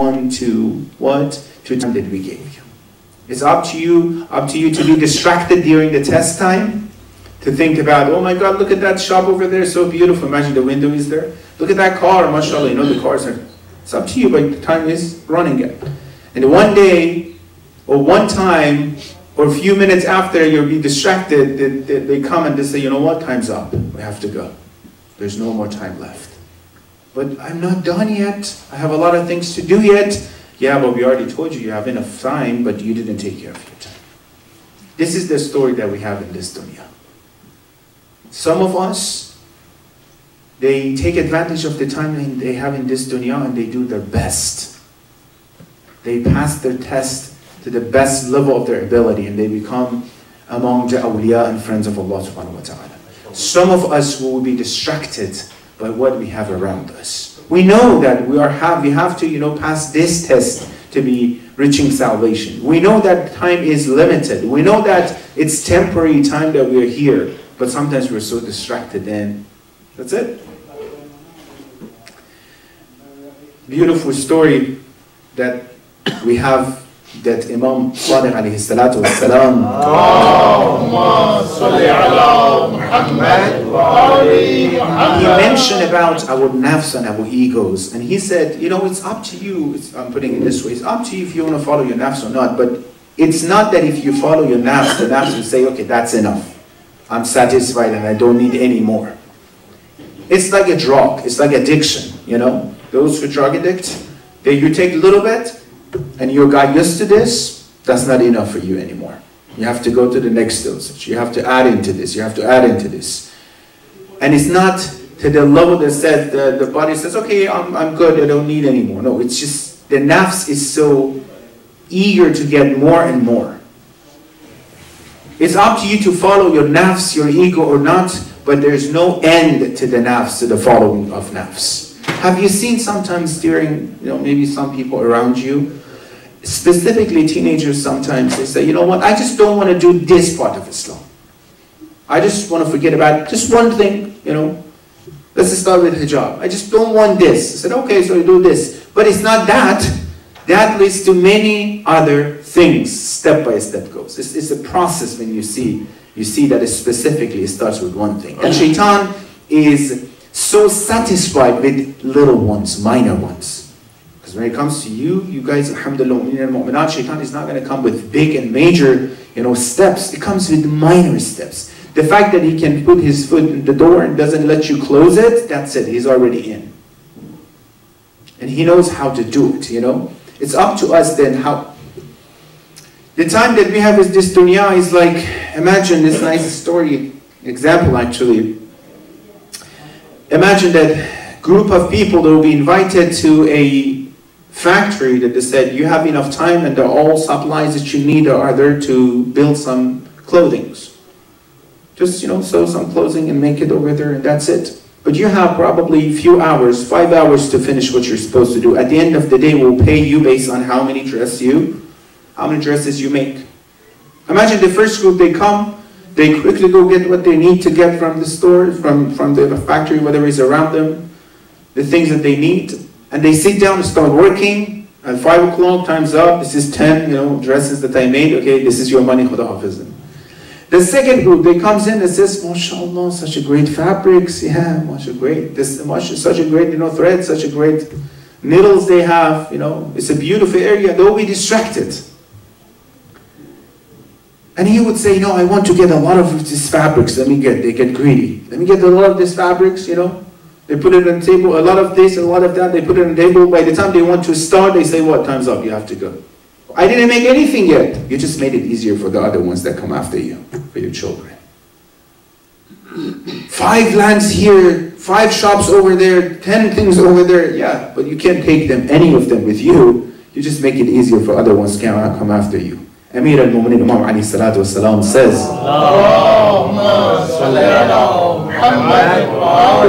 on to what? To time that we gave you. It's up to you to be distracted during the test time, to think about, oh my God, look at that shop over there, so beautiful. Imagine the window is there. Look at that car, mashallah, you know the cars are. It's up to you, but the time is running it. And one day, or one time, or a few minutes after you'll be distracted, they come and they say, you know what, time's up. We have to go. There's no more time left. But I'm not done yet. I have a lot of things to do yet. Yeah, but we already told you have enough time, but you didn't take care of your time. This is the story that we have in this dunya. Some of us, they take advantage of the time they have in this dunya and they do their best. They pass their test to the best level of their ability and they become among the awliya and friends of Allah subhanahu wa ta'ala. Some of us will be distracted by what we have around us. We know that we have to, pass this test to be reaching salvation. We know that time is limited. We know that it's temporary time that we're here, but sometimes we're so distracted and that's it. Beautiful story that we have, that Imam Sadiq alayhi salatu wa salam, he mentioned about our nafs and our egos, and he said, it's up to you, I'm putting it this way, it's up to you if you want to follow your nafs or not, but it's not that if you follow your nafs, the nafs will say, okay, that's enough. I'm satisfied and I don't need any more. It's like a drug, it's like addiction, Those who drug addict, you take a little bit, and you got used to this, that's not enough for you anymore. You have to go to the next dosage. You have to add into this. You have to add into this. And it's not to the level that says, the body says, okay, I'm good, I don't need any more. No, it's just, the nafs is so eager to get more and more. It's up to you to follow your nafs, your ego or not, but there's no end to the nafs, to the following of nafs. Have you seen sometimes during, maybe some people around you, specifically teenagers sometimes, they say, you know what, I just don't want to do this part of Islam. I just want to forget about just one thing, Let's just start with hijab. I just don't want this. I said, okay, so you do this. But it's not that. That leads to many other things. Step by step goes. It's a process when you see that it specifically starts with one thing. And shaitan is so satisfied with little ones, minor ones. Because when it comes to you guys, alhamdulillah, shaitan is not going to come with big and major, steps. It comes with minor steps. The fact that he can put his foot in the door and doesn't let you close it, that's it. He's already in. And he knows how to do it, It's up to us then how. The time that we have with this dunya is like, imagine this nice story, example actually. Imagine that group of people that will be invited to a factory that they said, you have enough time and all supplies that you need are there to build some clothing. Just, sew some clothing and make it over there and that's it. But you have probably a few hours, 5 hours to finish what you're supposed to do. At the end of the day, we'll pay you based on how many dresses you make. Imagine the first group, they come, they quickly go get what they need to get from the store, from the factory, whatever is around them, the things that they need, and they sit down and start working. At 5 o'clock, time's up, this is 10, dresses that I made, okay, this is your money, khuda hafizan. The second group, they comes in and says, mashallah, such a great fabrics, yeah, such a great thread, such a great needles they have, it's a beautiful area, they'll be distracted. And he would say, I want to get a lot of these fabrics, they get greedy. Let me get a lot of these fabrics, they put it on the table, a lot of this, a lot of that, they put it on the table. By the time they want to start, they say, what, time's up, you have to go. I didn't make anything yet. You just made it easier for the other ones that come after you, for your children. 5 lands here, 5 shops over there, 10 things over there. Yeah, but you can't take any of them with you. You just make it easier for other ones to come after you. Amir al-Mu'minin Imam alayhi salatu wasalam says, don't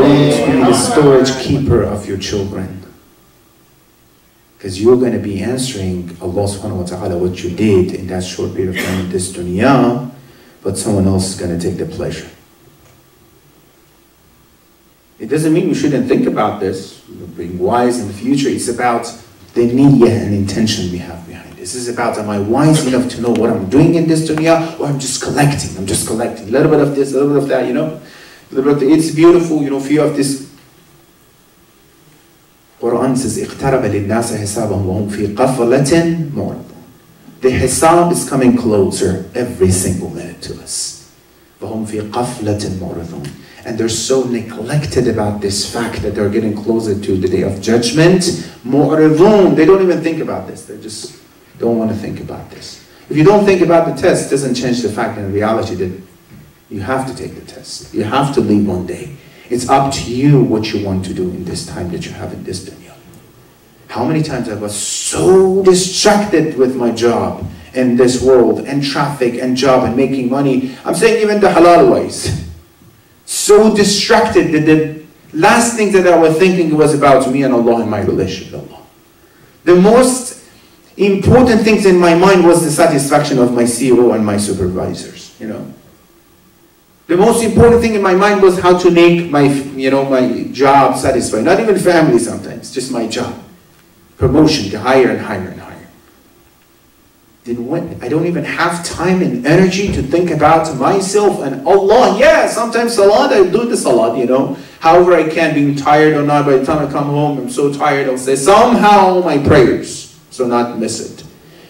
be the storage keeper of your children. Because you're going to be answering Allah subhanahu wa ta'ala what you did in that short period of time in this dunya, but someone else is going to take the pleasure. It doesn't mean we shouldn't think about this, being wise in the future. It's about the niyyah and intention we have behind this. This is about, am I wise enough to know what I'm doing in this dunya, or I'm just collecting, I'm just collecting. A little bit of this, a little bit of that, you know. It's beautiful, you know, few of this. Quran says, اقترب للناس حسابهم وهم في قفلة معرضون. The hisab is coming closer every single minute to us. وهم في قفلة معرضون. And they're so neglected about this fact that they're getting closer to the day of judgment. معرضون. They don't even think about this. They just don't want to think about this. If you don't think about the test, it doesn't change the fact in reality that you have to take the test. You have to leave one day. It's up to you what you want to do in this time that you have in this dunya. How many times I was so distracted with my job in this world, and traffic and job and making money. I'm saying even the halal ways. So distracted that the last thing that I was thinking was about me and Allah and my relationship with Allah. The most important things in my mind was the satisfaction of my CEO and my supervisors, you know. The most important thing in my mind was how to make my, you know, my job satisfying. Not even family sometimes, just my job. Promotion to higher and higher and higher. Then when I don't even have time and energy to think about myself and Allah. Yeah, sometimes salat, I do the salat, you know. However I can, being tired or not, by the time I come home, I'm so tired, I'll say somehow my prayers, so not miss it.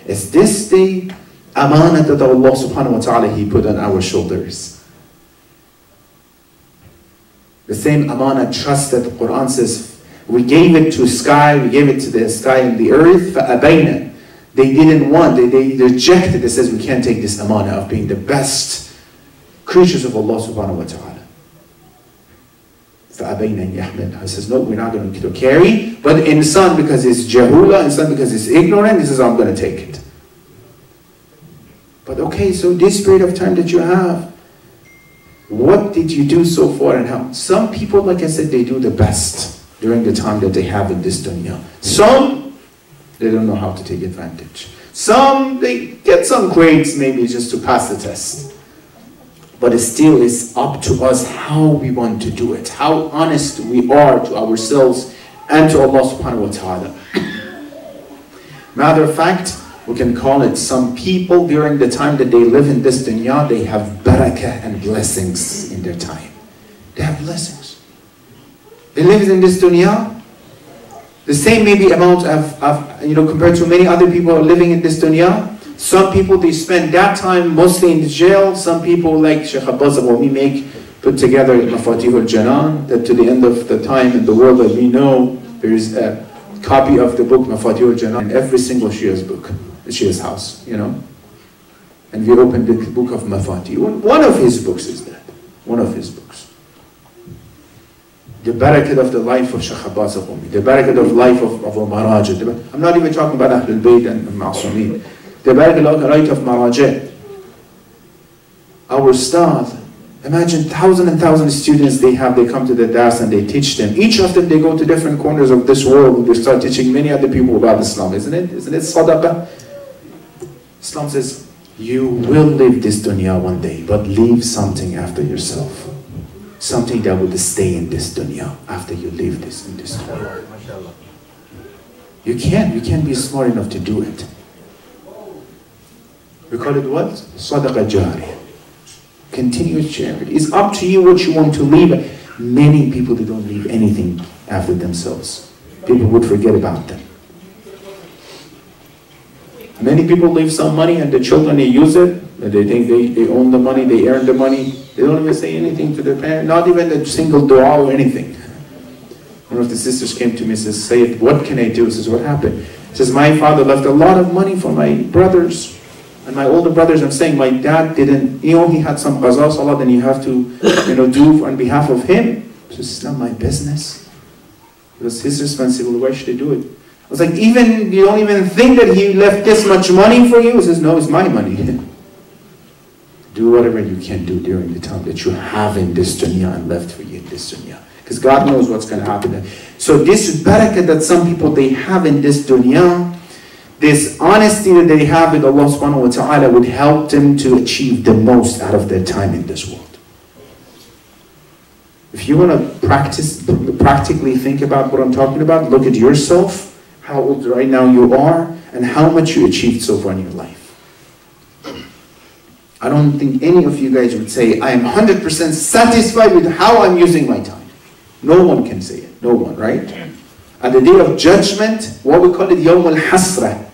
Is this the amanah that Allah subhanahu wa ta'ala, He put on our shoulders? The same amana, trust that the Quran says, we gave it to sky, we gave it to the sky and the earth, فَأَبَيْنَا. They didn't want, they rejected. It says we can't take this amana of being the best creatures of Allah subhanahu wa ta'ala. فَأَبَيْنَا يَحْمِلْ. He says, no, we're not going to carry. But in son, because it's jahula, in son, because it's ignorant, he says, I'm going to take it. But okay, so this period of time that you have, what did you do so far and how? Some people, like I said, they do the best during the time that they have in this dunya. Some, they don't know how to take advantage. Some, they get some grades maybe just to pass the test. But it still is up to us how we want to do it. How honest we are to ourselves and to Allah subhanahu wa ta'ala. Matter of fact, we can call it, some people during the time that they live in this dunya, they have barakah and blessings in their time. They have blessings. They live in this dunya, the same maybe amount of you know, compared to many other people who are living in this dunya. Some people, they spend that time mostly in the jail. Some people, like Sheikh Abbas what we put together Mafatihul Janan, that to the end of the time in the world that we know, there is a copy of the book Mafatihul Janan in every single Shia's book. Shia's house, you know. And we opened the book of Mafati. One of his books is that. One of his books. The barakat of the life of Shaykh Abbas al-Qumi. The barakat of life of Marajah. I'm not even talking about Ahlul Bayt and Ma'asumeen. The barakat of the life of Marajah. Our Ustad, imagine thousands and thousands of students they have, they come to the dars and they teach them. Each of them, they go to different corners of this world and they start teaching many other people about Islam, isn't it? Isn't it sadaqah? Islam says, you will leave this dunya one day, but leave something after yourself. Something that will stay in this dunya after you leave this in this dunya. You can't be smart enough to do it. We call it what? Sadaqah jariyah. Continuous charity. It's up to you what you want to leave. Many people, they don't leave anything after themselves. People would forget about them. Many people leave some money and the children, they use it. And they think they own the money, they earn the money. They don't even say anything to their parents, not even a single dua or anything. One of the sisters came to me and says, Sayyid, what can I do? He says, what happened? He says, my father left a lot of money for my brothers. And my older brothers, I'm saying, my dad didn't, you know, he had some qaza salat and you have to, you know, do on behalf of him. He says, it's not my business. It was his responsibility. Why should I do it? I was like, even, you don't even think that he left this much money for you? He says, no, it's my money. Do whatever you can do during the time that you have in this dunya and left for you in this dunya. Because God knows what's going to happen. So this barakah that some people, they have in this dunya, this honesty that they have with Allah subhanahu wa ta'ala would help them to achieve the most out of their time in this world. If you want to practically think about what I'm talking about, look at yourself. how old right now you are, and how much you achieved so far in your life. I don't think any of you guys would say, I am 100% satisfied with how I'm using my time. No one can say it. No one, right? At the day of judgment, what we call it, Yawm al-Hasra.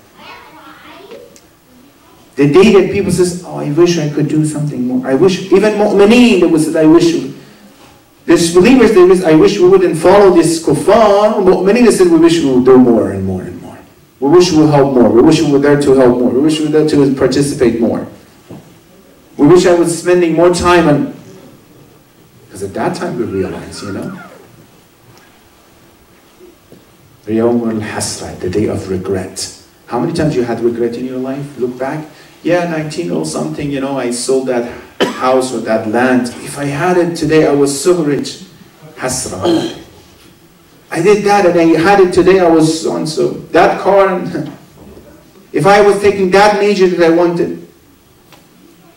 The day that people says, oh, I wish I could do something more. I wish, even mu'mineen, they would say, I wish. Disbelievers, they wish, I wish we wouldn't follow this kuffar. Mu'mineen, they said, we wish we would do more and more and more. We wish we would help more. We wish we were there to help more. We wish we were there to participate more. We wish I was spending more time on, because at that time we realize, you know. Yawm al-Hasra, the day of regret. How many times you had regret in your life? Look back. Yeah, 19 or something, you know, I sold that house or that land. If I had it today, I was so rich. Hasra. I did that and I had it today, I was so and so. That car, and if I was taking that major that I wanted.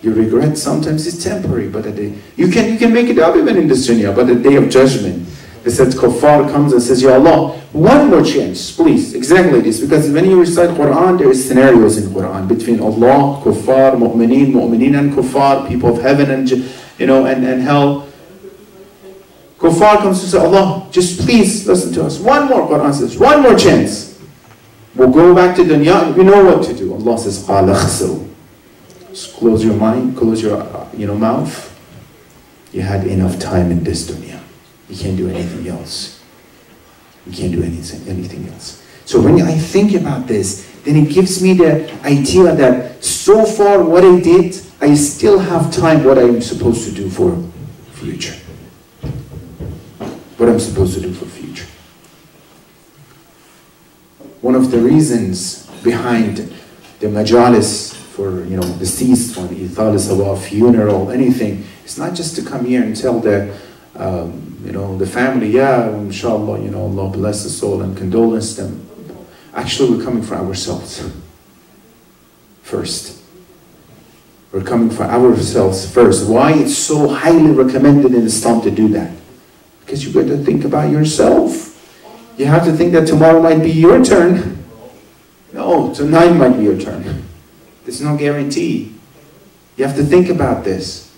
You regret sometimes it's temporary, but you can make it up even in this dunya, but the day of judgment, it says kuffar comes and says, Ya Allah, one more chance, please. Exactly this, because when you recite Quran, there is scenarios in Quran between Allah, kuffar, mu'mineen and kuffar, people of heaven and, you know, and hell. Kuffar comes to say, Allah, just please listen to us. One more, Quran says, one more chance. We'll go back to dunya and we know what to do. Allah says, قَالَ خَسَرُوا. Just close your mind, close your mouth. You had enough time in this dunya. You can't do anything else. You can't do anything else. So when I think about this, then it gives me the idea that so far what I did, I still have time what I'm supposed to do for future. What I'm supposed to do for future. One of the reasons behind the majalis for, you know, deceased one, Ithalis Sawa, funeral, anything, it's not just to come here and tell the you know, the family, yeah, inshallah, you know, Allah bless the soul and condolence them. Actually, we're coming for ourselves first. We're coming for ourselves first. Why it's so highly recommended in Islam to do that? Because you got to think about yourself. You have to think that tomorrow might be your turn. No, tonight might be your turn. There's no guarantee. You have to think about this.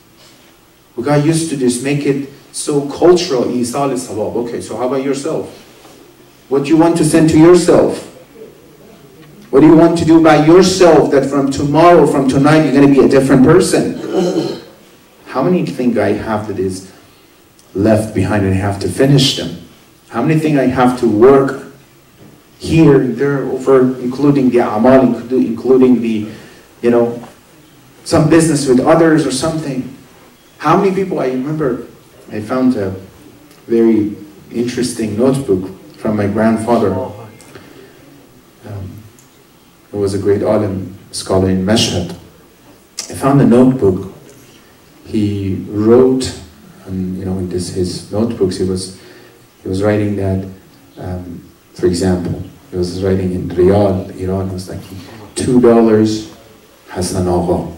We got used to this, make it so cultural. Okay, so how about yourself? What do you want to send to yourself? What do you want to do by yourself that from tomorrow, from tonight, you're going to be a different person? How many think I have that is left behind and I have to finish them? How many think I have to work here and there over, including the amal, including the, you know, some business with others or something? How many people, I remember I found a very interesting notebook from my grandfather. He was a great alim, scholar in Mashhad. I found a notebook. He wrote, and you know, in his notebooks, he was writing that, for example, he was writing in Riyadh, Iran, it was like $2 Hassan Agha,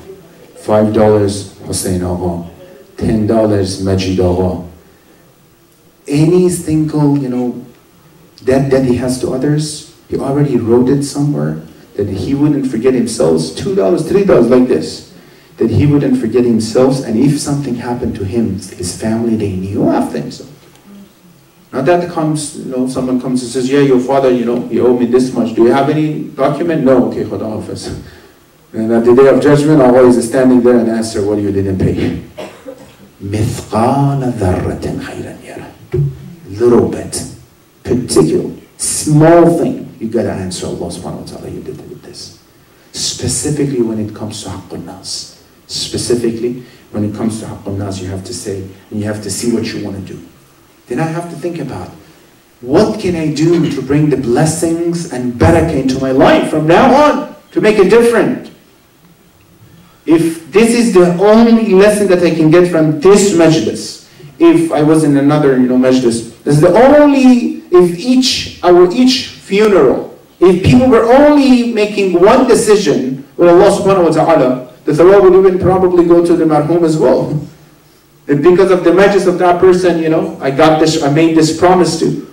$5 Hussein Agha, $10 Majid Agha. Any single, you know, debt that he has to others, he already wrote it somewhere, that he wouldn't forget himself, $2, $3 like this, that he wouldn't forget himself, and if something happened to him, his family, they knew after himself. Not that comes, you know, someone comes and says, yeah, your father, you know, he owed me this much. Do you have any document? No. Okay, Khuda Hafiz. And at the day of judgment, Allah is standing there and answer what you didn't pay. مِثْقَالَ ذَرَّةٍ خَيْرًا يَرَى. Little bit, particular, small thing, you got to answer Allah subhanahu wa ta'ala, you did with this. Specifically when it comes to Haqqun Nas. Specifically when it comes to Haqqun Nas, you have to say, and you have to see what you want to do. Then I have to think about, what can I do to bring the blessings and barakah into my life from now on, to make it different? If this is the only lesson that I can get from this majlis, if I was in another, you know, majlis, this is the only, if each funeral, if people were only making one decision with Allah subhanahu wa ta'ala, the thawab would even probably go to the marhum as well. And because of the majlis of that person, you know, I got this, I made this promise to.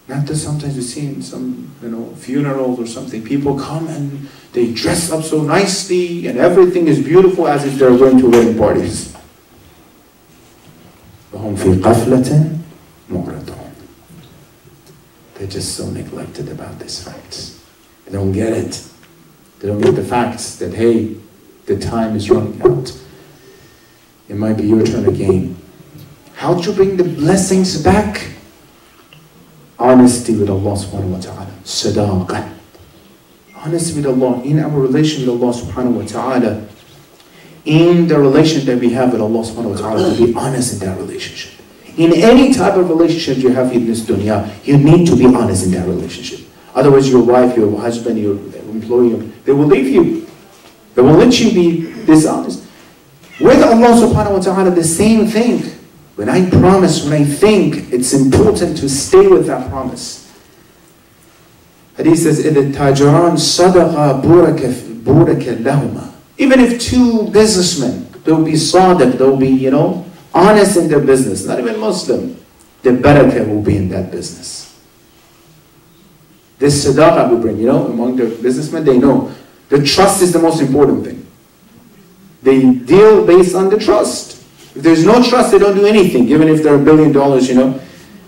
Not that sometimes you see in some, funerals or something, people come and they dress up so nicely and everything is beautiful as if they're going to wedding parties. وَهُمْ فِي قَفْلَةٍ مُعْرِضُونَ. They're just so neglected about these facts. They don't get it. They don't get the facts that, hey, the time is running out. It might be your turn again. How to bring the blessings back? Honesty with Allah subhanahu wa ta'ala. Sadaqah. Honesty with Allah, in our relation with Allah subhanahu wa ta'ala, in the relation that we have with Allah subhanahu wa ta'ala, to be honest in that relationship. In any type of relationship you have in this dunya, you need to be honest in that relationship. Otherwise your wife, your husband, your employee, they will leave you. They will let you be dishonest. With Allah subhanahu wa ta'ala, the same thing. When I promise, when I think, it's important to stay with that promise. Hadith says, إِذَا التَّاجِرَانِ صَدَقَ بُورَكَ لَهُمَا. Even if two businessmen, they'll be sadiq, they'll be, honest in their business, not even Muslim, the barakah will be in that business. This sadaqah we bring, among the businessmen, they know the trust is the most important thing. They deal based on the trust. If there's no trust, they don't do anything, even if they're $1 billion,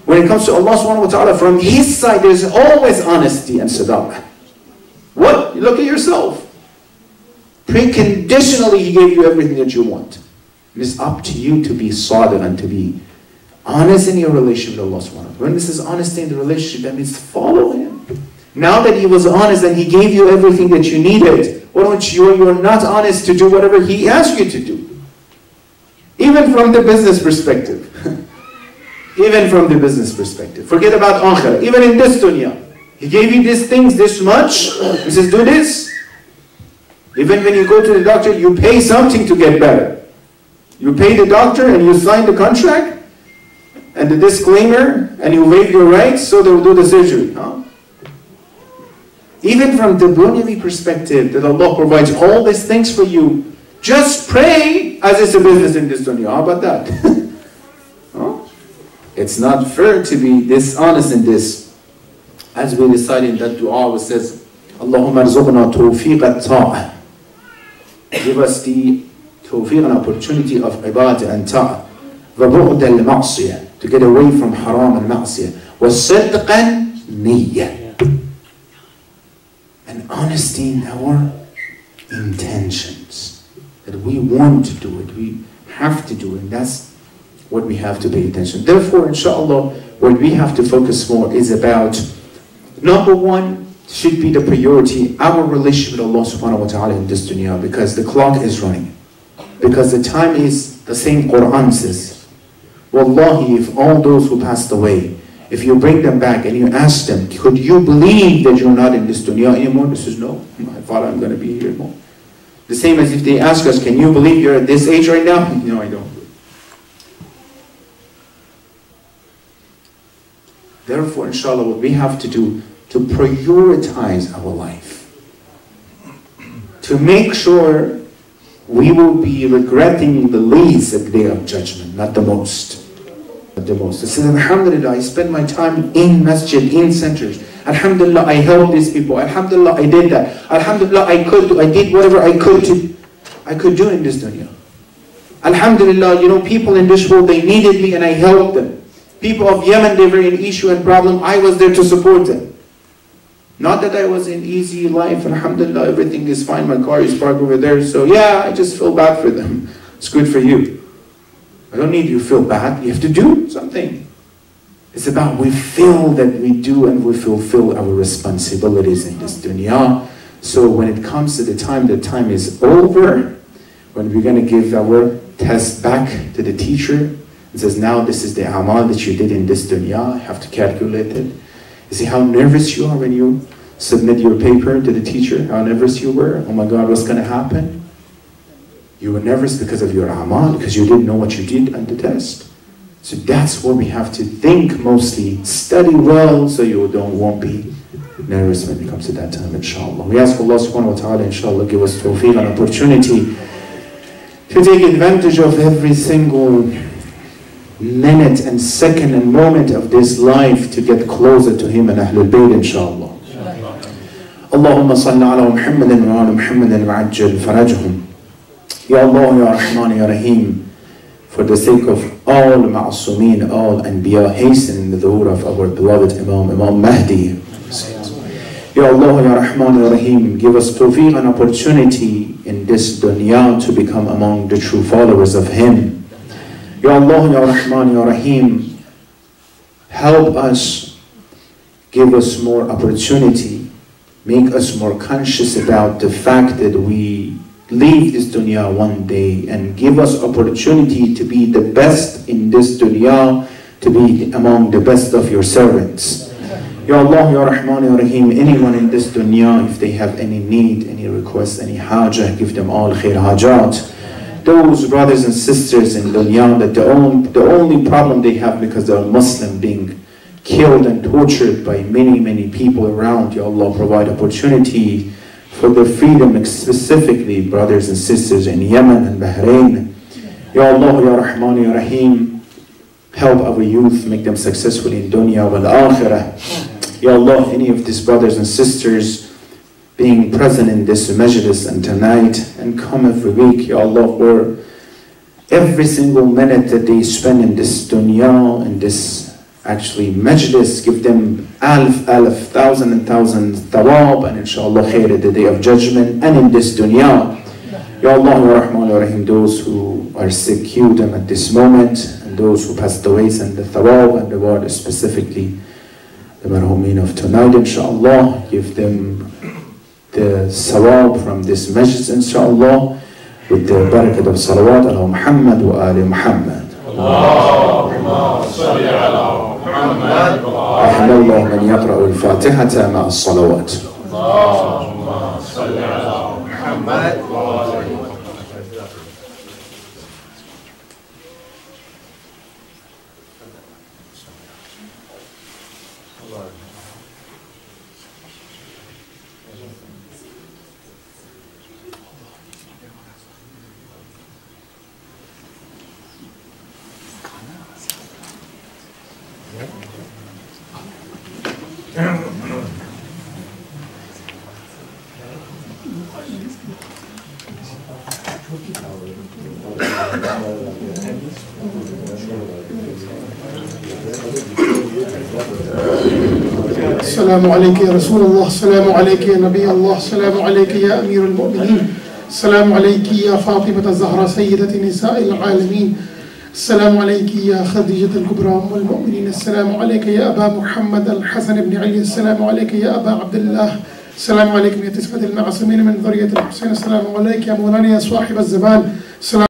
When it comes to Allah subhanahu wa ta'ala, from His side, there's always honesty and sadaqah. What? Look at yourself. Preconditionally, He gave you everything that you want. It is up to you to be sadiq and to be honest in your relationship with Allah subhanahu wa ta'ala. When this is honesty in the relationship, that means follow Him. Now that He was honest and He gave you everything that you needed, why don't you're not honest to do whatever He asked you to do? Even from the business perspective. Even from the business perspective. Forget about akhirah. Even in this dunya. He gave you these things this much. He says, do this. Even when you go to the doctor, you pay something to get better. You pay the doctor and you sign the contract and the disclaimer and you waive your rights so they will do the surgery. Huh? Even from the dunyavi perspective, that Allah provides all these things for you, just pray as it's a business in this dunya. How about that? Huh? It's not fair to be dishonest in this. As we recite in that dua, it says, Allahumma arzuqna tawfiq at-ta'ah. Give us the tawfiq and opportunity of ibadah and ta'ah. وَبُعْدَ الْمَعْصِيَةِ. To get away from haram and ma'siyah. وَصِدْقًا نِيَّةً. And honesty in our intentions. That we want to do it, we have to do it. And that's what we have to pay attention. Therefore, inshallah, what we have to focus more is about, number one, should be the priority, our relationship with Allah subhanahu wa ta'ala in this dunya, because the clock is running. Because the time is, the same Quran says, Wallahi, if all those who passed away, if you bring them back and you ask them, could you believe that you're not in this dunya anymore? This is no, I thought I'm going to be here more. The same as if they ask us, can you believe you're at this age right now? No, I don't. Therefore, inshallah, what we have to do, to prioritize our life. To make sure we will be regretting the least at the day of judgment, not the most. Not the most. It says, Alhamdulillah, I spend my time in masjid, in centers. Alhamdulillah, I helped these people. Alhamdulillah, I did that. Alhamdulillah, I did whatever I could do in this dunya. Alhamdulillah, people in this world, they needed me and I helped them. People of Yemen, they were in issue and problem. I was there to support them. Not that I was in easy life. Alhamdulillah, everything is fine. My car is parked over there. So yeah, I just feel bad for them. It's good for you. I don't need you to feel bad. You have to do something. It's about we feel that we do and we fulfill our responsibilities in this dunya. So when it comes to the time is over, when we're going to give our test back to the teacher, it says, now this is the amal that you did in this dunya. I have to calculate it. You see how nervous you are when you submit your paper to the teacher? How nervous you were? Oh my God, what's going to happen? You were nervous because of your amal, because you didn't know what you did on the test. So that's what we have to think mostly. Study well so you won't be nervous when it comes to that time, inshallah. We ask Allah subhanahu wa ta'ala, inshallah, give us tawfiq and opportunity to take advantage of every single minute and second and moment of this life to get closer to him and Ahlul Bayt, inshallah. Allahumma salli ala Muhammadin wa ala Muhammadin wa ajjal farajhum. Ya Allah, Ya Rahman, Ya Rahim, for the sake of all Ma'asumeen, all Anbiya, hasten the dhuhr of our beloved Imam Mahdi. Ya Allah, Ya Rahman, Ya Rahim, give us tawfiq and opportunity in this dunya to become among the true followers of him. Ya Allah, Ya Rahman, Ya Rahim, help us, give us more opportunity, make us more conscious about the fact that we leave this dunya one day, and give us opportunity to be the best in this dunya, to be among the best of your servants. Ya Allah, Ya Rahman, Ya Rahim, anyone in this dunya, if they have any need, any request, any hajah, give them all khair hajat. Those brothers and sisters in dunya that the only problem they have because they're Muslim, being killed and tortured by many people around, Ya Allah, provide opportunity for their freedom, specifically brothers and sisters in Yemen and Bahrain. Ya Allah, Ya Rahman, Ya Rahim, help our youth, make them successful in dunya wal akhirah. Ya Allah, any of these brothers and sisters being present in this majlis and tonight and come every week, Ya Allah, for every single minute that they spend in this dunya, in this actually majlis, give them thousand and thousand thawab, and inshallah khair at the day of judgment and in this dunya. Ya Allah, Ya Rahman, Ya Rahim, those who are sick, heal them at this moment, and those who passed away, send the thawab and reward, specifically the marhumin of tonight, inshallah, give them the sawab from this majlis, inshallah, with the barakat of salawat ala Muhammad wa ali Muhammad. Allahumma salli ala Muhammad wa ali Muhammad. Man yaqra'u al-Fatihata ma'a as-salawat. Allahumma salli ala Muhammad wa ali Muhammad. السلام عليك يا رسول الله، السلام عليك يا نبي الله، السلام عليك يا أمير المؤمنين، السلام عليك يا فاطمة الزهرة سيدة نساء العالمين، السلام عليك يا خديجة الكبرى أم المؤمنين، السلام عليك يا أبا محمد الحسن بن علي، السلام عليك يا أبا عبد الله، السلام عليكم يا تسعة المعصومين من ذرية الحسين، السلام عليك يا مولانا يا صاحب الزمان.